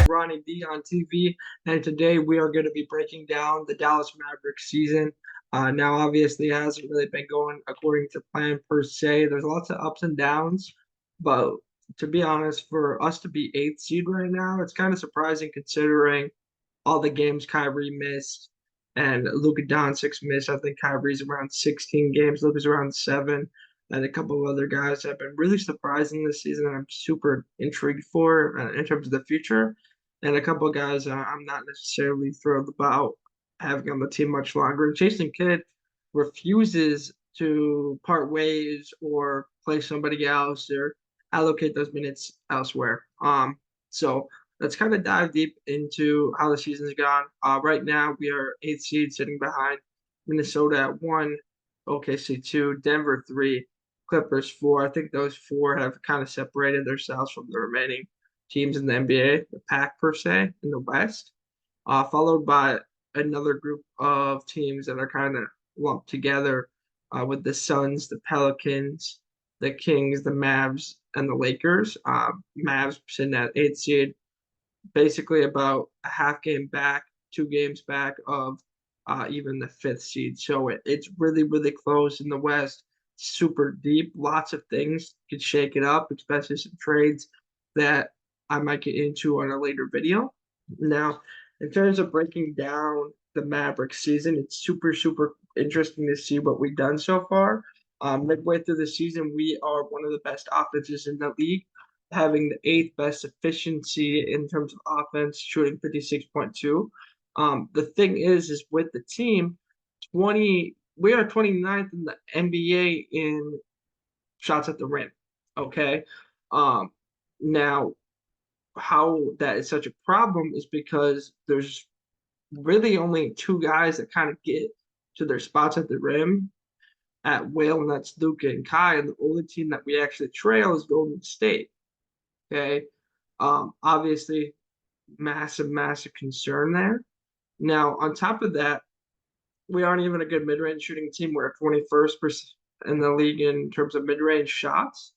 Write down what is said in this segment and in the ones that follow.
Ronnie D on TV, and today we are going to be breaking down the Dallas Mavericks season. Now, obviously, it hasn't really been going according to plan per se. There's lots of ups and downs, but to be honest, for us to be eighth seed right now, it's kind of surprising considering all the games Kyrie missed and Luka Doncic missed. I think Kyrie's around 16 games, Luka's around 7, and a couple of other guys have been really surprising this season. I'm super intrigued for in terms of the future, and a couple of guys I'm not necessarily thrilled about having on the team much longer. And Jason Kidd refuses to part ways or play somebody else or allocate those minutes elsewhere. So let's kind of dive deep into how the season's gone. Right now, we are eighth seed, sitting behind Minnesota at 1, OKC 2, Denver 3, Clippers 4. I think those four have kind of separated themselves from the remaining teams in the NBA, the pack per se, in the West, followed by another group of teams that are kind of lumped together with the Suns, the Pelicans, the Kings, the Mavs, and the Lakers. Mavs sitting at eighth seed, basically about a half game back, 2 games back of even the fifth seed. So it's really, really close in the West, super deep. Lots of things could shake it up, especially some trades that I might get into on a later video. Now, in terms of breaking down the Mavericks season, it's super, super interesting to see what we've done so far. Midway through the season, we are one of the best offenses in the league, having the eighth best efficiency in terms of offense, shooting 56.2. The thing is with the team, we are 29th in the NBA in shots at the rim. Okay. Now how that is such a problem is because there's really only 2 guys that kind of get to their spots at the rim at will, and that's Luka and Kai. And the only team that we actually trail is Golden State. Okay. Obviously, massive, massive concern there. Now, on top of that, we aren't even a good mid-range shooting team. We're at 21st in the league in terms of mid-range shots.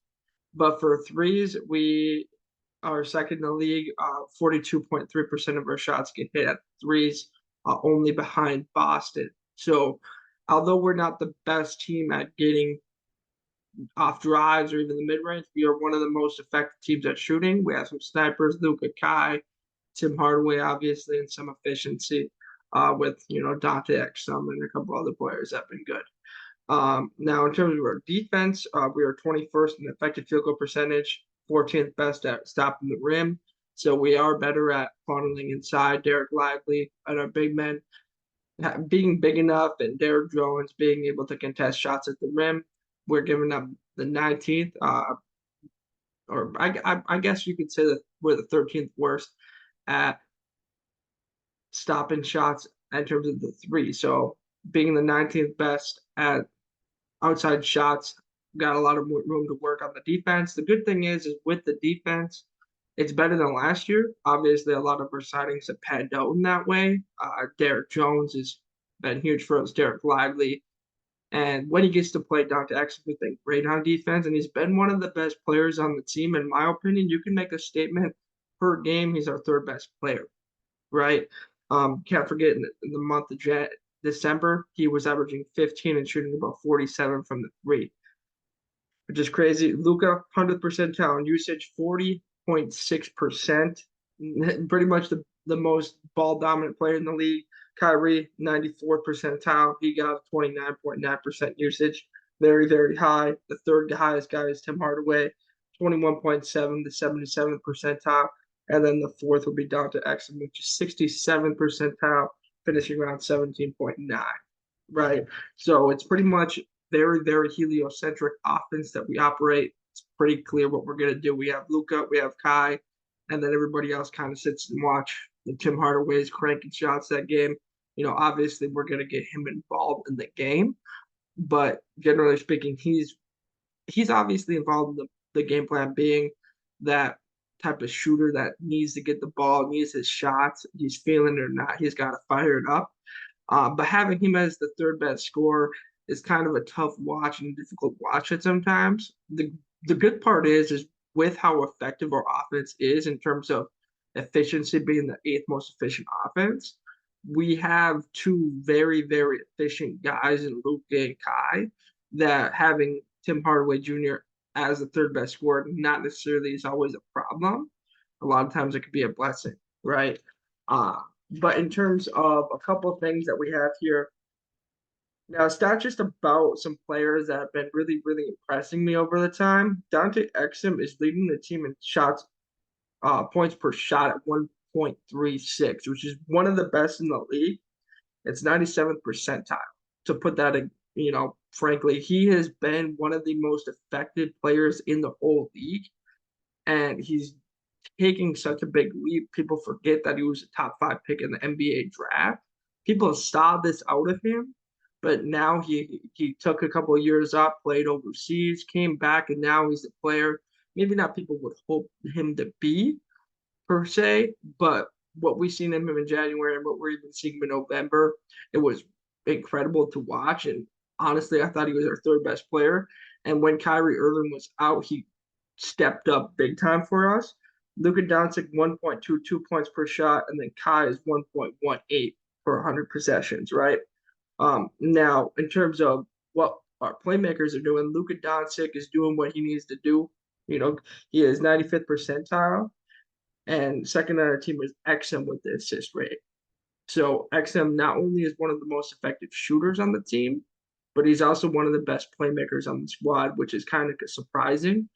But for threes, we are second in the league. 42.3% of our shots get hit at threes, only behind Boston. So, although we're not the best team at getting off drives or even the mid range, we are one of the most effective teams at shooting. We have some snipers, Luka, Kai, Tim Hardaway, obviously, and some efficiency with Dante Exum and a couple other players that have been good. Now, in terms of our defense, we are 21st in effective field goal percentage, 14th best at stopping the rim. So we are better at funneling inside. Derek Lively and our big men being big enough, and Derek Jones being able to contest shots at the rim. We're giving up the 19th, or I guess you could say that we're the 13th worst at stopping shots in terms of the three. So being the 19th best at outside shots, got a lot of room to work on the defense. The good thing is with the defense, it's better than last year. Obviously, a lot of our signings have panned out in that way. Derek Jones has been huge for us, Derek Lively. And when he gets to play Dante Exum, we think great on defense. And he's been one of the best players on the team, in my opinion. You can make a statement per game, he's our third best player, right? Can't forget in the month of December, he was averaging 15 and shooting about 47 from the three, which is crazy. Luka, 100th percentile usage, 40.6%. Pretty much the most ball dominant player in the league. Kyrie, 94th percentile. He got 29.9% usage. Very, very high. The third highest guy is Tim Hardaway, 21.7 to 77th percentile. And then the fourth would be Dante Exum, which is 67th percentile, finishing around 17.9, right? So it's pretty much very, very heliocentric offense that we operate. It's pretty clear what we're going to do. We have Luka, we have Kai, and then everybody else kind of sits and watch. And Tim Hardaway's cranking shots that game. Obviously we're going to get him involved in the game, but generally speaking, he's obviously involved in the game plan, being that type of shooter that needs to get the ball, needs his shots. He's feeling it or not, he's got to fire it up. But having him as the third best scorer is kind of a tough watch and difficult watch at sometimes. The good part is with how effective our offense is in terms of efficiency being the eighth most efficient offense, we have two very, very efficient guys in Luke and Kai that having Tim Hardaway Jr. as the third best scorer not necessarily is always a problem. A lot of times it could be a blessing, right? Uh, but in terms of a couple of things that we have here, now it's not just about some players that have been really, really impressing me over the time. Dante Exum is leading the team in shots, points per shot at 1.36, which is one of the best in the league. It's 97th percentile. To put that in, frankly, he has been one of the most effective players in the whole league, and he's taking such a big leap. People forget that he was a top 5 pick in the NBA draft. People saw this out of him, but now he took a couple of years off, played overseas, came back, and now he's the player maybe not people would hope him to be per se, but what we've seen him in January and what we're even seeing him in November, it was incredible to watch. And honestly, I thought he was our third best player. And when Kyrie Irving was out, he stepped up big time for us. Luka Doncic 1.22 points per shot, and then Kai is 1.18 per 100 possessions, right? Now, in terms of what our playmakers are doing, Luka Doncic is doing what he needs to do. He is 95th percentile, and second on our team is Exum with the assist rate. So Exum not only is one of the most effective shooters on the team, but he's also one of the best playmakers on the squad, which is kind of surprising.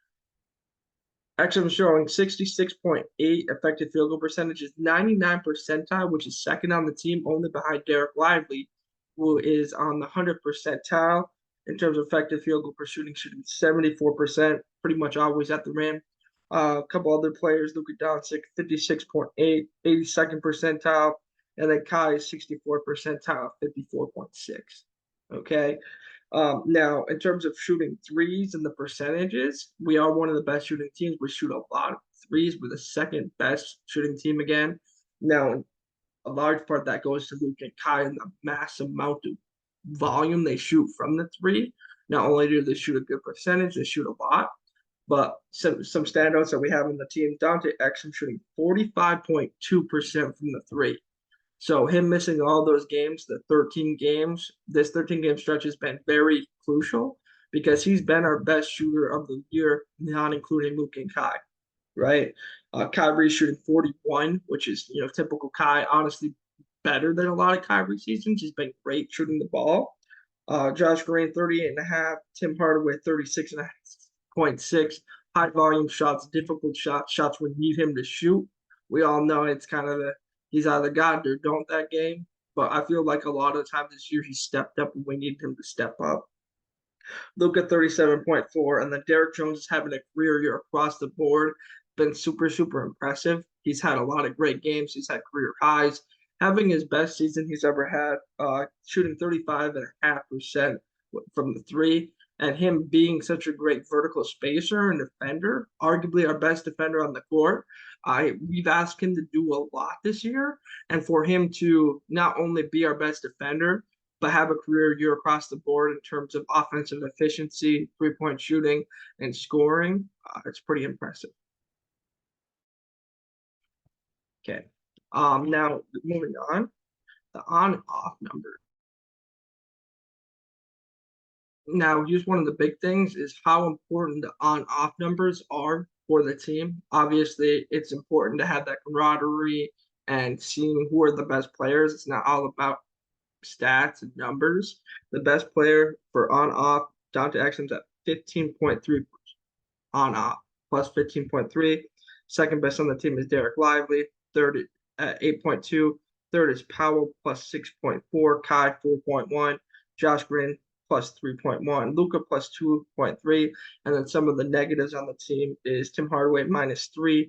Exum showing 66.8 effective field goal percentage, is 99 percentile, which is second on the team, only behind Derek Lively, who is on the 100 percentile in terms of effective field goal per shooting 74%, pretty much always at the rim. A couple other players, Luka Doncic, 56.8, 82nd percentile, and then Kai, 64 percentile, 54.6. Okay. Now, in terms of shooting threes and the percentages, we are one of the best shooting teams. We shoot a lot of threes. We're the second best shooting team again. Now, a large part that goes to Luke and Kai and the massive amount of volume they shoot from the three. Not only do they shoot a good percentage, they shoot a lot. But some standouts that we have on the team, Dante Exum shooting 45.2% from the three. So him missing all those games, the 13 games, this 13-game stretch has been very crucial because he's been our best shooter of the year, not including Luke and Kai, right? Kyrie's shooting 41, which is, typical Kai, honestly better than a lot of Kyrie seasons. He's been great shooting the ball. Josh Green, 38.5, Tim Hardaway, 36.6, high volume shots, difficult shots we need him to shoot. We all know it's kind of he's either got or don't that game. But I feel like a lot of the time this year he stepped up when we needed him to step up. Luka 37.4, and then Derek Jones is having a career year across the board. Been super, super impressive. He's had a lot of great games. He's had career highs. Having his best season he's ever had, shooting 35.5% from the three, and him being such a great vertical spacer and defender, arguably our best defender on the court. We've asked him to do a lot this year, and for him to not only be our best defender, but have a career year across the board in terms of offensive efficiency, three-point shooting, and scoring, it's pretty impressive. Okay. Now moving on, the on and off number. Now, just one of the big things is how important the on-off numbers are for the team. Obviously, it's important to have that camaraderie and seeing who are the best players. It's not all about stats and numbers. The best player for on-off, Dante Exum's at 15.3 on-off, plus 15.3. Second best on the team is Derek Lively, third at 8.2. Third is Powell, plus 6.4. Kai, 4.1. Josh Green, plus 3.1. Luka, plus 2.3. And then some of the negatives on the team is Tim Hardaway, minus 3.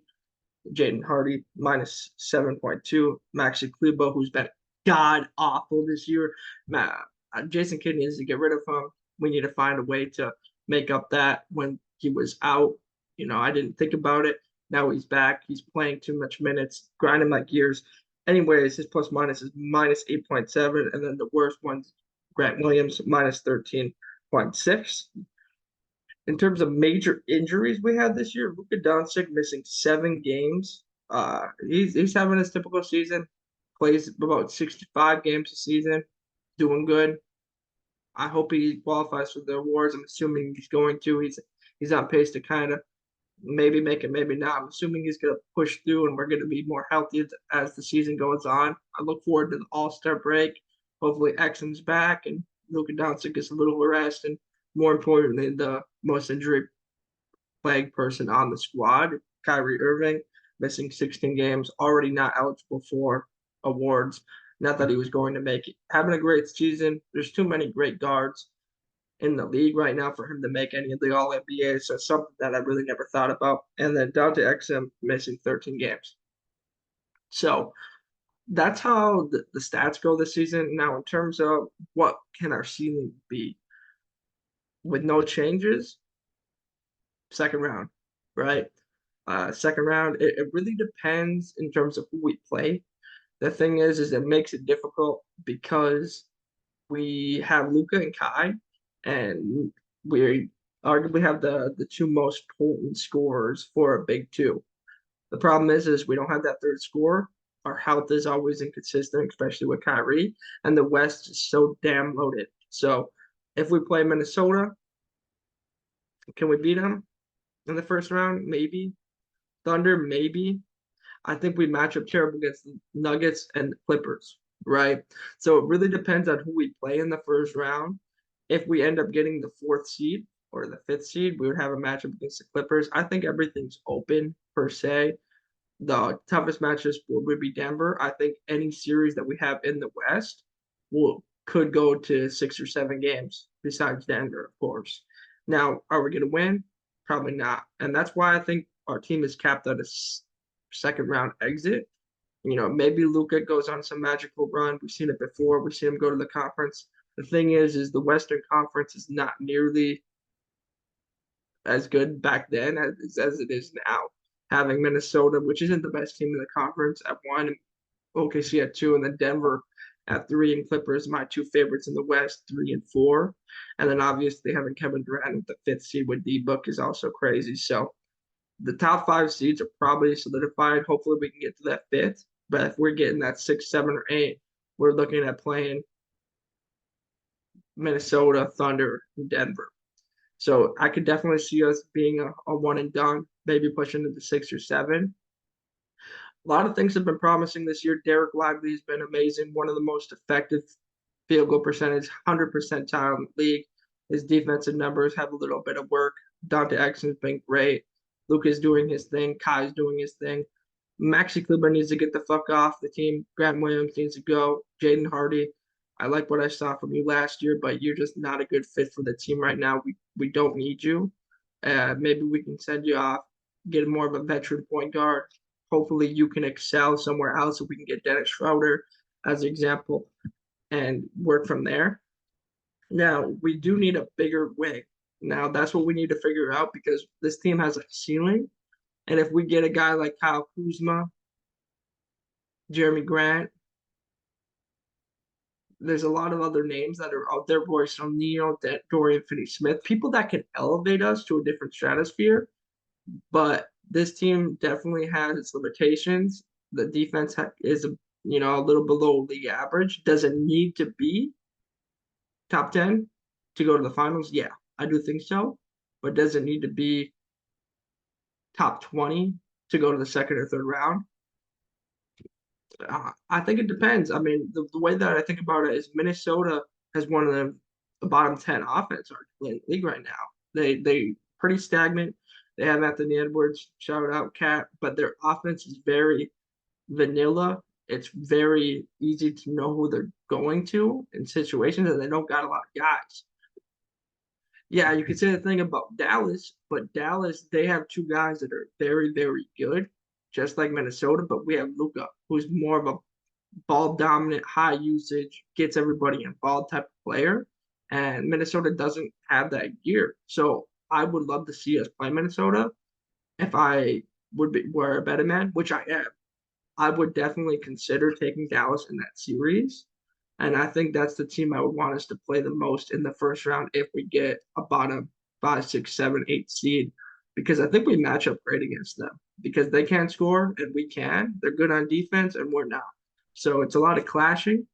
Jaden Hardy, minus 7.2. Maxi Kleber, who's been god awful this year. Jason Kidd needs to get rid of him. We need to find a way to make up that when he was out. I didn't think about it. Now he's back. He's playing too much minutes, grinding like gears. Anyways, his plus minus is minus 8.7, and then the worst ones, Grant Williams minus 13.6. In terms of major injuries we had this year, Luka Doncic missing 7 games. He's having his typical season, plays about 65 games a season, doing good. I hope he qualifies for the awards. I'm assuming he's going to. He's on pace to kind of maybe make it, maybe not. I'm assuming he's going to push through, and we're going to be more healthy as the season goes on. I look forward to the All-Star break. Hopefully, Exum's back and Luka Doncic gets a little rest, and more importantly, the most injury plagued person on the squad, Kyrie Irving, missing 16 games, already not eligible for awards. Not that he was going to make it. Having a great season. There's too many great guards in the league right now for him to make any of the All NBA. So something that I really never thought about. And then Dante Exum missing 13 games. So that's how the stats go this season. Now, in terms of what can our ceiling be with no changes, second round, right? Second round, it really depends in terms of who we play. The thing is it makes it difficult because we have Luka and Kai, and we arguably have the two most potent scorers for a big two. The problem is we don't have that third scorer. Our health is always inconsistent, especially with Kyrie, and the West is so damn loaded. So if we play Minnesota, can we beat them in the first round? Maybe. Thunder, maybe. I think we match up terrible against the Nuggets and the Clippers, right? So it really depends on who we play in the first round. If we end up getting the fourth seed or the fifth seed, we would have a matchup against the Clippers. I think everything's open per se. The toughest matches would be Denver. I think any series that we have in the West could go to 6 or 7 games, besides Denver, of course. Now, are we going to win? Probably not. And that's why I think our team is capped at a second round exit. Maybe Luka goes on some magical run. We've seen it before. We've seen him go to the conference. The thing is the Western Conference is not nearly as good back then as it is now. Having Minnesota, which isn't the best team in the conference, at 1, and OKC at 2, and then Denver at 3, and Clippers, my two favorites in the West, 3 and 4. And then obviously having Kevin Durant with the fifth seed with D-Book is also crazy. So the top 5 seeds are probably solidified. Hopefully we can get to that fifth. But if we're getting that 6, 7, or 8, we're looking at playing Minnesota, Thunder, and Denver. So I could definitely see us being a one and done, maybe pushing into 6 or 7. A lot of things have been promising this year. Derek Lively has been amazing, one of the most effective field goal percentage, 100 percentile in the league. His defensive numbers have a little bit of work. Dante Exum's been great. Luka's doing his thing. Kai's doing his thing. Maxi Kleber needs to get the fuck off the team. Grant Williams needs to go. Jaden Hardy, I like what I saw from you last year, but you're just not a good fit for the team right now. We don't need you. Maybe we can send you off, get more of a veteran point guard. Hopefully you can excel somewhere else so we can get Dennis Schroeder as an example and work from there. Now, we do need a bigger wing. Now, that's what we need to figure out because this team has a ceiling. And if we get a guy like Kyle Kuzma, Jeremy Grant, there's a lot of other names that are out there, Royce O'Neal, Dorian Finney-Smith, people that can elevate us to a different stratosphere. But this team definitely has its limitations. The defense is a little below league average. Does it need to be top 10 to go to the finals? Yeah, I do think so. But does it need to be top 20 to go to the second or third round? I think it depends. I mean, the way that I think about it is Minnesota has one of the bottom 10 offense in the league right now. They pretty stagnant. They have Anthony Edwards, shout out Cat, but their offense is very vanilla. It's very easy to know who they're going to in situations, and they don't got a lot of guys. Yeah, you could say the thing about Dallas, but Dallas, they have two guys that are very, very good, just like Minnesota, but we have Luka, who's more of a ball dominant, high usage, gets everybody involved type of player. And Minnesota doesn't have that gear. So I would love to see us play Minnesota. If I were a betting man, which I am, I would definitely consider taking Dallas in that series. And I think that's the team I would want us to play the most in the first round if we get a bottom 5, 6, 7, 8 seed, because I think we match up great against them because they can't score and we can. They're good on defense and we're not. So it's a lot of clashing.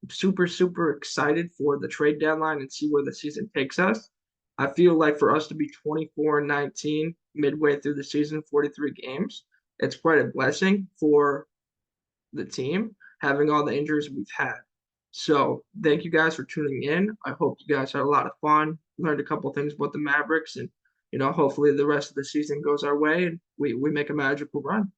I'm super, super excited for the trade deadline and see where the season takes us. I feel like for us to be 24-19 midway through the season, 43 games, it's quite a blessing for the team having all the injuries we've had. So thank you guys for tuning in. I hope you guys had a lot of fun, learned a couple things about the Mavericks, and hopefully the rest of the season goes our way and we make a magical run.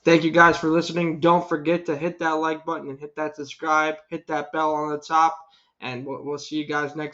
Thank you guys for listening. Don't forget to hit that like button and hit that subscribe, hit that bell on the top, and we'll see you guys next